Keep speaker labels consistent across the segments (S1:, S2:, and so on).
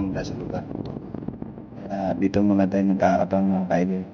S1: pumunta sa lugar. Dito muna tayo nagkakataon mga kaidol.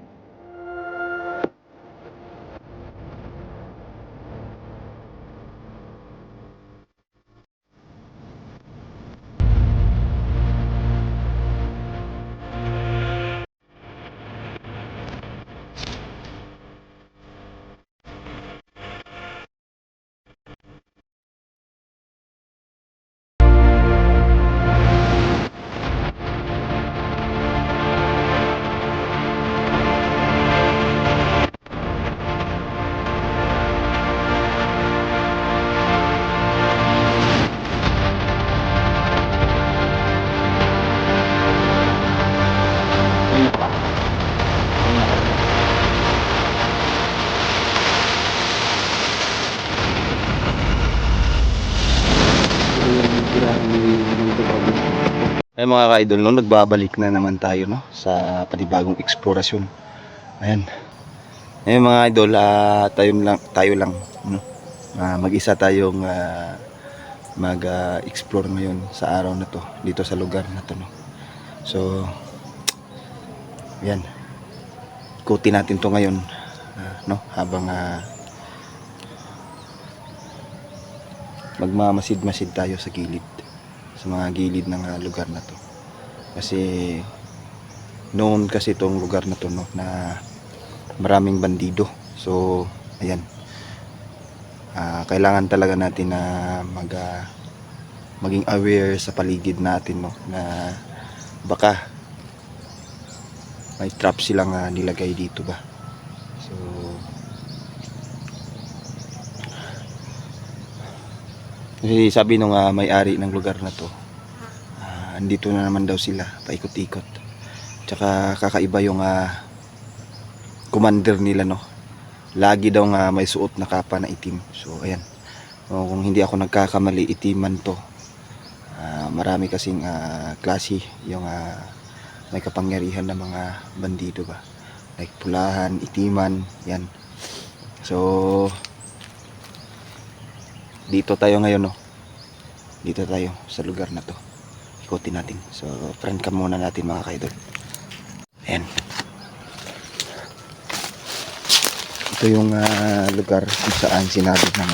S1: Ay mga ka-idol, no, nagbabalik na naman tayo, no, sa panibagong eksplorasyon. Ayan. Ayun mga idol, tayo lang, no. Mag-isa tayong mag-explore ngayon sa araw na to dito sa lugar na to, no. So, ayan. Ikutin natin to ngayon, no, habang magmamasid-masid tayo sa gilid, sa mga gilid ng lugar na to. Kasi noon kasi itong lugar na to, no, na maraming bandido. So ayan, kailangan talaga natin na maging aware sa paligid natin, no, na baka may trap silang nilagay dito ba. So kasi sabi nung may-ari ng lugar na to, andito na naman daw sila paikot-ikot. Tsaka kakaiba yung commander nila, no. Lagi daw may suot na kapa na itim. So ayan, kung hindi ako nagkakamali, itiman to. Marami kasing klase yung may kapangyarihan na mga bandido ba, like pulahan, itiman, yan. So dito tayo ngayon, no. Dito tayo sa lugar na to, ikutin natin. So friend ka muna natin mga kaidol. Ayan, ito yung lugar kung saan sinabi ng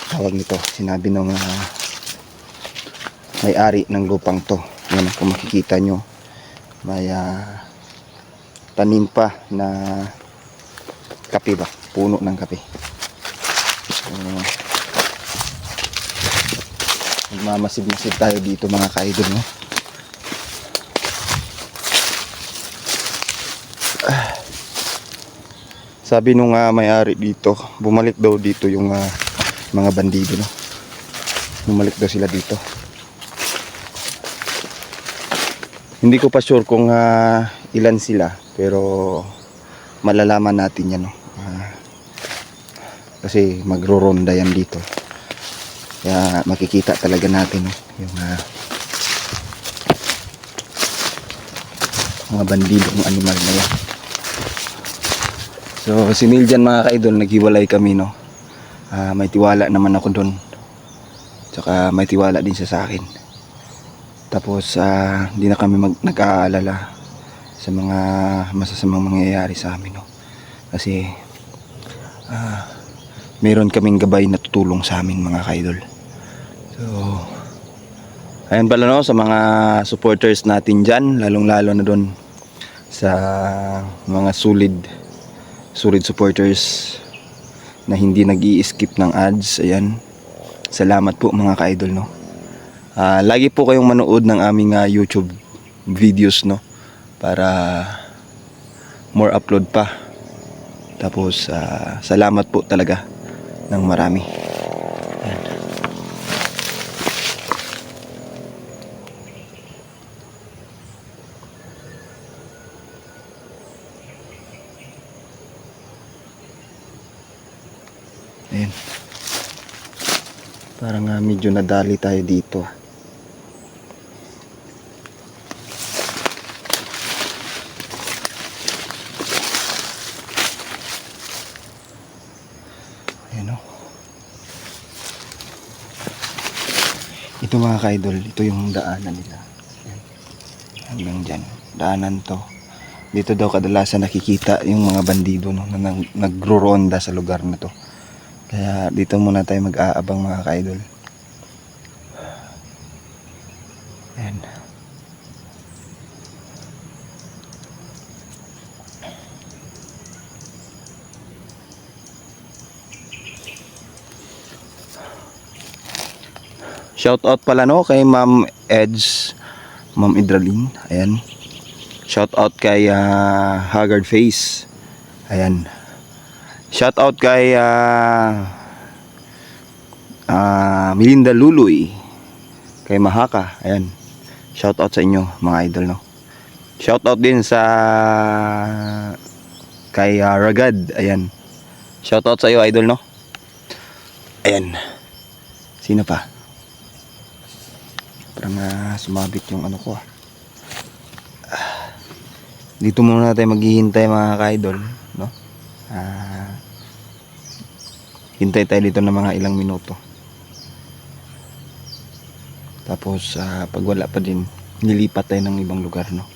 S1: tawag nito, sinabi ng may-ari ng lupang to. Yan, kung makikita nyo, may tanim pa na kape ba, puno ng kape. So magmamasid-masid tayo dito mga kaidol, no. Sabi nung may-ari dito, bumalik daw dito yung mga bandido, no. Bumalik daw sila dito. Hindi ko pa sure kung ilan sila, pero malalaman natin yan, no. Kasi magro-ronda yan dito. Kaya makikita talaga natin, no, yung mga bandidong animal na yan. So si Miljan mga kaidol, naghiwalay kami, no. May tiwala naman ako doon, tsaka may tiwala din siya sa akin. Tapos hindi na kami nag-aalala sa mga masasamang mangyayari sa amin, no. Kasi meron kaming gabay na tutulong sa amin mga kaidol. So ayan pala, no, sa mga supporters natin dyan, lalong lalo na doon sa mga solid supporters na hindi nag-i-skip ng ads. Ayan, salamat po mga ka-idol, no. Lagi po kayong manood ng aming YouTube videos, no, para more upload pa. Tapos salamat po talaga ng marami. Ayan. Ayan. Parang medyo nadali tayo dito. Ito mga ka-idol, ito yung daanan nila. Ayan. Hanggang dyan. Daanan to. Dito daw kadalasan nakikita yung mga bandido, no, na nagro-ronda sa lugar na to. Kaya dito muna tayo mag-aabang mga ka-idol. Ayan. Shout out pala no kay Ma'am Eds, Ma'am Idralin. Ayan. Shout out kay Haggard Face. Ayan. Shout out kay Melinda Luloy, kay Mahaka. Ayan. Shout out sa inyo mga idol no. Shout out din sa kay Ragad. Ayan. Shout out sa iyo idol no. Ayan. Sino pa? Parang sumabit yung ano ko. Dito muna tayo maghihintay mga ka-idol, no? Hintay tayo dito ng mga ilang minuto. Tapos pag wala pa din, nilipat tayo ng ibang lugar, no?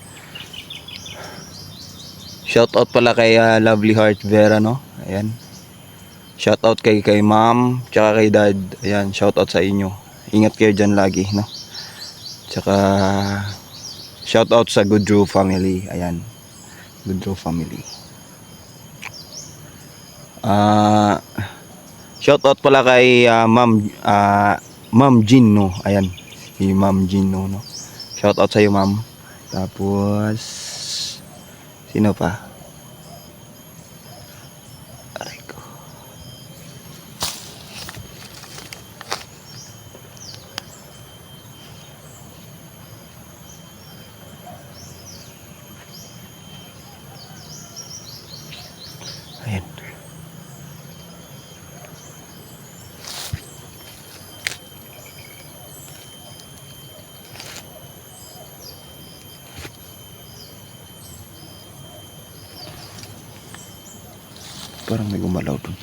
S1: Shout out pala kay Lovely Heart Vera, no? Ayan. Shout out kay ma'am, tsaka kay dad. Ayan, shout out sa inyo. Ingat kayo dyan lagi, no? Tsaka shout out sa Goodrow family. Ayan. Goodrow family. Shout out pala kay Ma'am Gino. Ayan. Si Ma'am Gino, no. Shout out sa iyo, ma'am. Tapos sino pa? Aray ko. Ayan. Parang may gumalaw dun.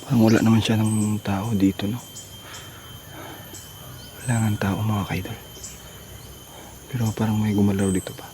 S1: Parang wala naman siya ng tao dito, no? Wala nga tao mga ka-idol. Pero parang may gumalaw dito pa.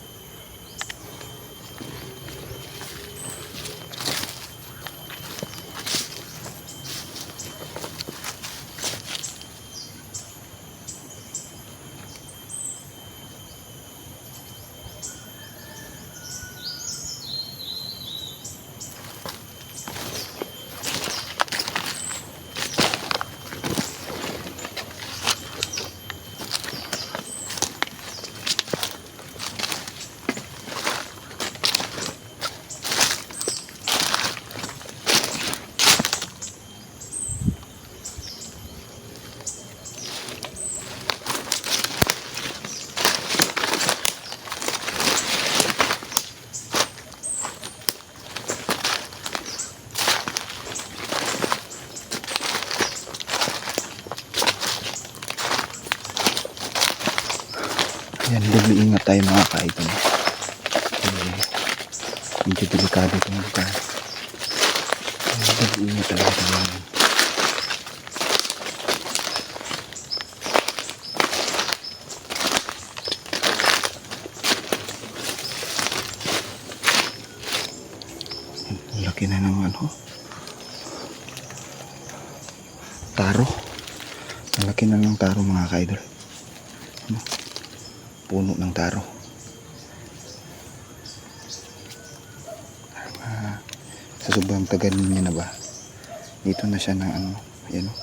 S1: Yan, ingat tayo mga ka-idol. Medyo delikado itong lugar. Ingat talaga tayo. Laki na ng ano, taro. Laki na ng taro mga ka-idol. Ano? Puno ng taro. Sa sobrang tagal niya na ba, dito na siya na ano, ayan o.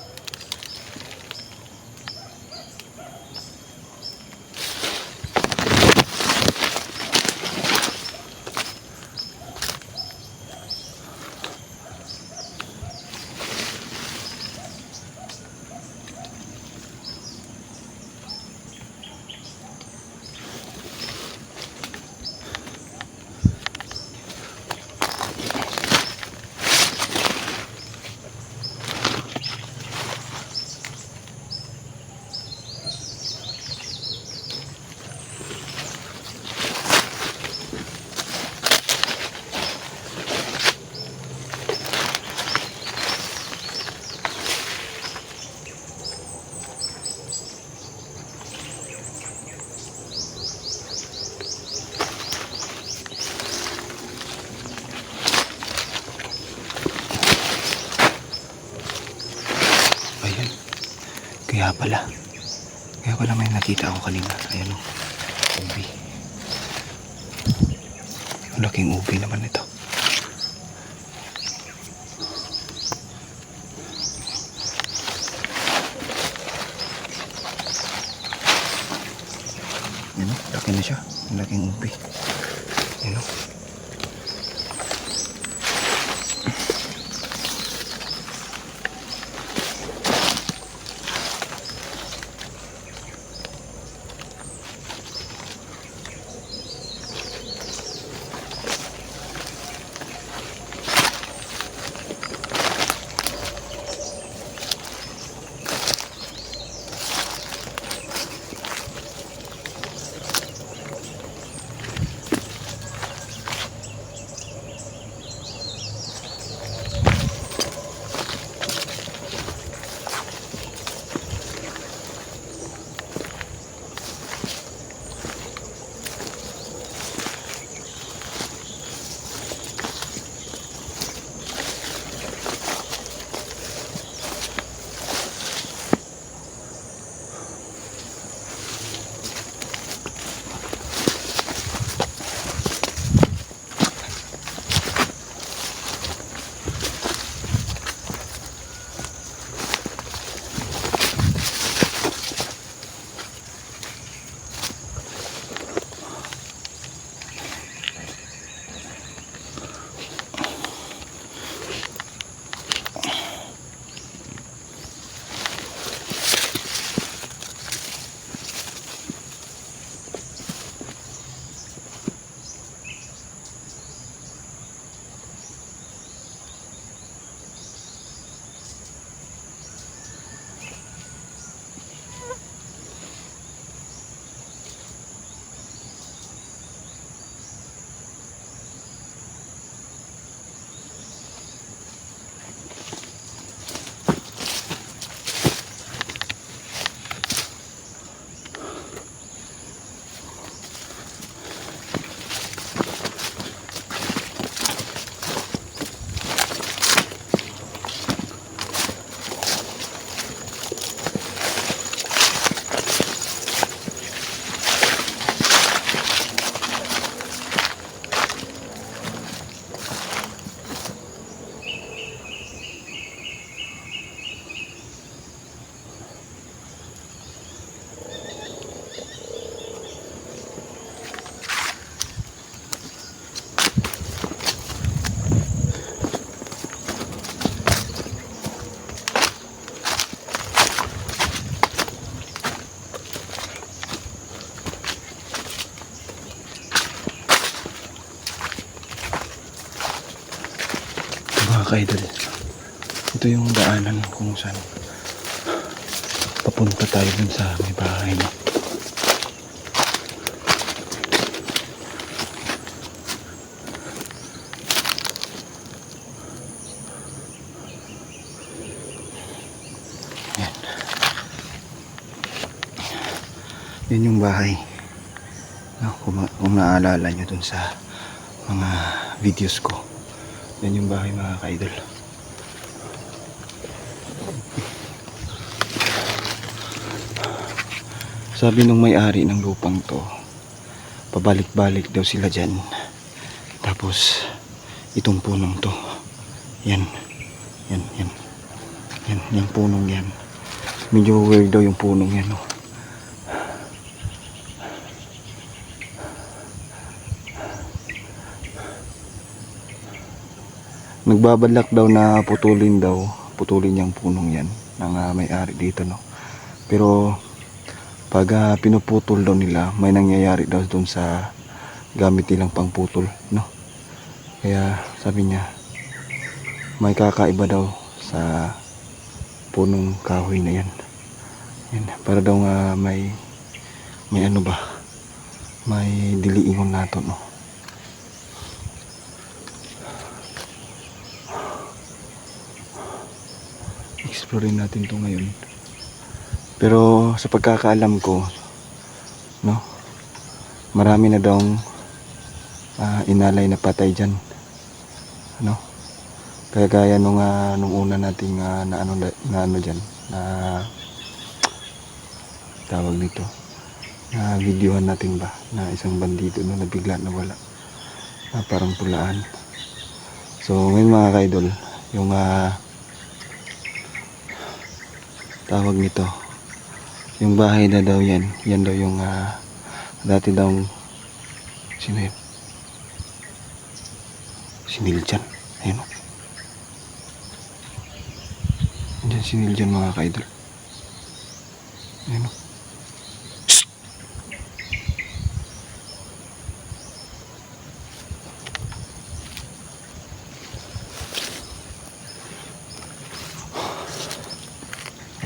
S1: Kaya pala may nakita ako kanina. Ayan o, ubi. Ang laking ubi naman ito. Ayan o, laki na siya. Ang laking ubi. Ayan o. Ka-idol, ito yung daanan kung saan papunta tayo dun sa may bahay no? Yan. Yan yung bahay no? Kung naalala nyo dun sa mga videos ko, yan yung bahay mga ka-idol. Sabi nung may-ari ng lupang to, pabalik-balik daw sila dyan. Tapos itong punong to, yan, yan, yan, yan, yung punong yan, medyo weird daw yung punong yan, oh. Nagbabalak daw na putulin yung punong yan ng may-ari dito, no. Pero pag pinuputol daw nila, may nangyayari daw dun sa gamit nilang pangputol, no. Kaya sabi niya, may kakaiba daw sa punong kahoy na yan. Yan, para daw nga may ano ba, may diliingon nato, no. Explore natin to ngayon. Pero sa pagkakaalam ko, no, marami na daw inalay na patay dyan, ano. Kaya gaya nung una nating na ano dyan, na tawag nito, na videohan natin ba, na isang bandido no, na bigla na wala, na parang tulaan. So ngayon mga ka-idol, yung tawag nito, yung bahay na daw yan daw yung dati daw, sino yun? Si Niljan, ayun o. Andyan si Niljan mga ka-idol. Ayun o.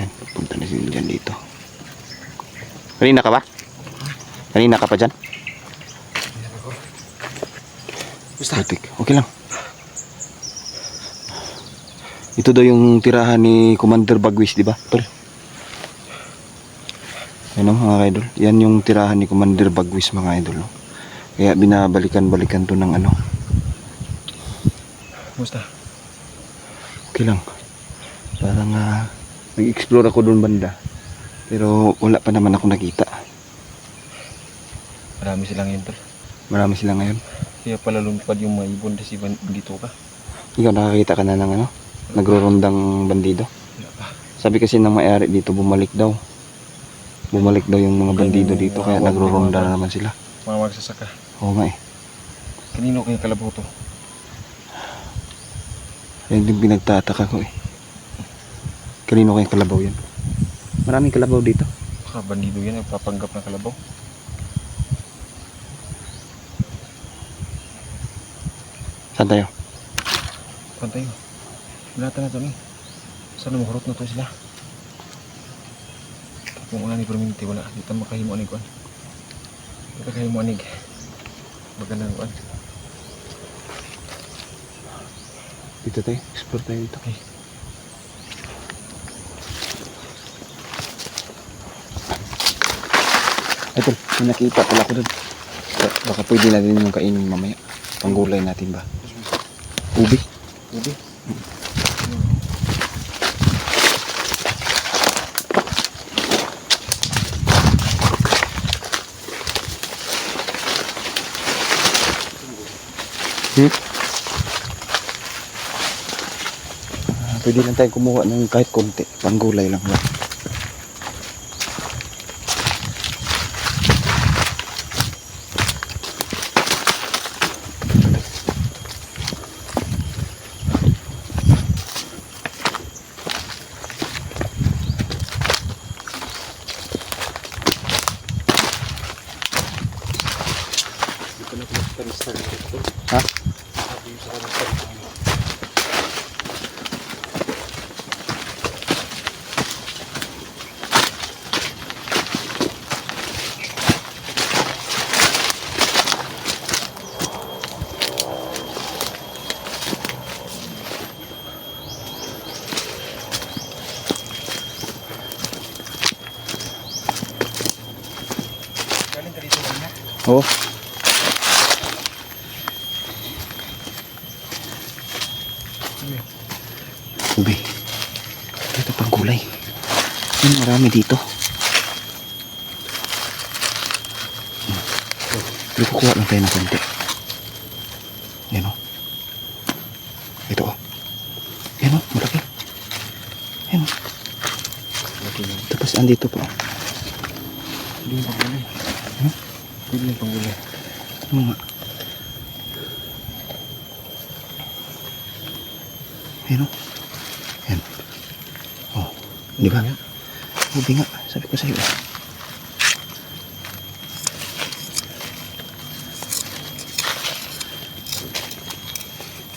S1: Ayan, punta na si Niljan dito. Kanina ka ba? Kanina ka pa dyan? Putik. Okay lang. Ito daw yung tirahan ni Commander Bagwis, di ba, tol? Ano mga idol? Yan yung tirahan ni Commander Bagwis mga idol, no? Kaya binabalikan-balikan to ng ano.
S2: Musta?
S1: Okay lang. Parang nag-explore ako doon banda. Pero wala pa naman ako nakita.
S2: Marami silang yun, tol.
S1: Marami sila ngayon.
S2: Kaya pala lumipad yung mga ibon kasi dito ka.
S1: Ikaw nakakita ka na ng ano? Nagrorondang bandido.
S2: Wala pa.
S1: Sabi kasi ng may-ari dito, bumalik daw. Bumalik daw yung mga bandido dito, kaya nagroronda na naman sila.
S2: Mga magsasaka.
S1: Oo nga eh.
S2: Kanino kayo kalabaw to?
S1: Yan din pinagtataka ko eh. Kanino kayong kalabaw yan? Maraming kalabaw dito.
S2: Baka bandido yan, nagpapanggap ng kalabaw.
S1: Saan tayo?
S2: Pantay mo. Bilatan na to ni. Sana mahurot na to sila. Kung una ni perminti wala. Dito makahimo anig kuan. Dito kahimo anig. Magandang kuan.
S1: Dito tayo. Explore tayo dito.
S2: Okay.
S1: Ito, may nakita pala ko doon. Baka pwede natin yung kainin mamaya. Panggulay natin ba? Ubi.
S2: Ubi.
S1: Pwede lang tayo kumuha ng kahit konti. Panggulay lang ba? Ha?
S2: Galing ka dito na.
S1: Oo. Ubi. Ito pang gulay. Yan, marami dito. Pero kukuha lang tayo ng konti. Yan o. Ito o. Yan o, malaki. Yan o.
S2: Laki yan.
S1: Tapos andito pa.
S2: Pwede yung panggulay.
S1: Hmm?
S2: Pwede yung panggulay.
S1: Ano nga? Yan o. Yan. Oh, di ba? Ubi nga. Sabi ko sa'yo.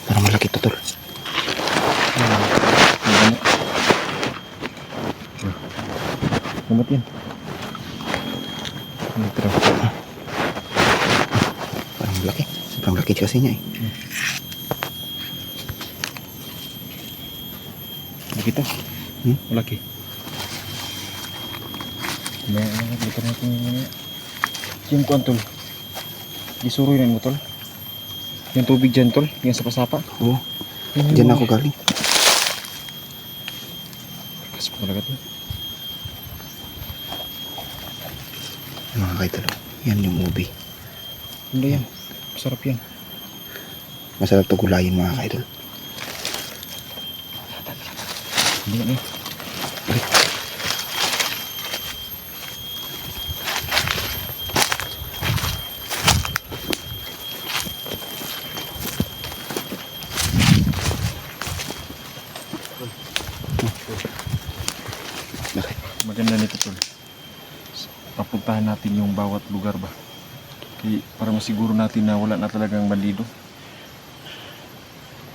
S1: Parang malaki to, tol.
S2: Gamat yan. Ano ito?
S1: Parang malaki. Sobrang laki kasi niya eh.
S2: Laki to.
S1: Hmm?
S2: Malaki. May dito natin yung kuan tol. Isuroy na mo tol. Yung tubig dyan tol. Yung sapa-sapa.
S1: Oo. Diyan ako galing.
S2: Kas po talaga tol.
S1: Mga kaidol. Yan yung ubi.
S2: Hindi yan. Masarap yan.
S1: Masarap to gulayin mga kaidol.
S2: Hindi yan eh.
S1: Bakit?
S2: Maganda nito tol. Papuntahan natin yung bawat lugar ba. Para masiguro natin na wala na talagang bandido.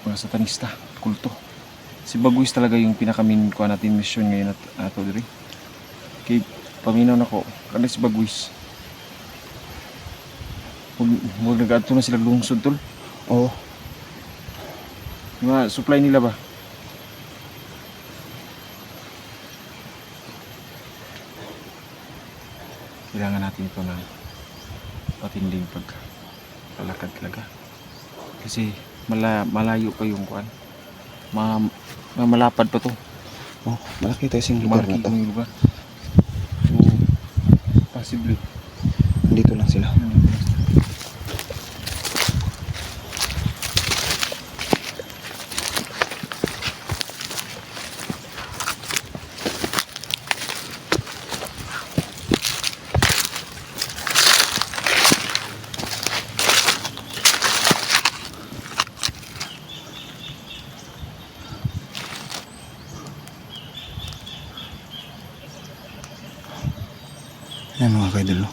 S2: Mga satanista, kulto. Si Baguis talaga yung pinakamin ko natin mission ngayon at ato diri. Kay paminaw nako, kada si Baguis. Huwag nag-adto na sila lungsod tol.
S1: Oo.
S2: Mga supply nila ba? Kailangan natin ito ng patinding paglalakad talaga. Kasi malayo pa yung kuan. Malapad pa to.
S1: Oh, malaki tayo sing lugar na
S2: Malaki
S1: to.
S2: yung lugar. So, possibly.
S1: Dito lang sila. Yan mga kaidol.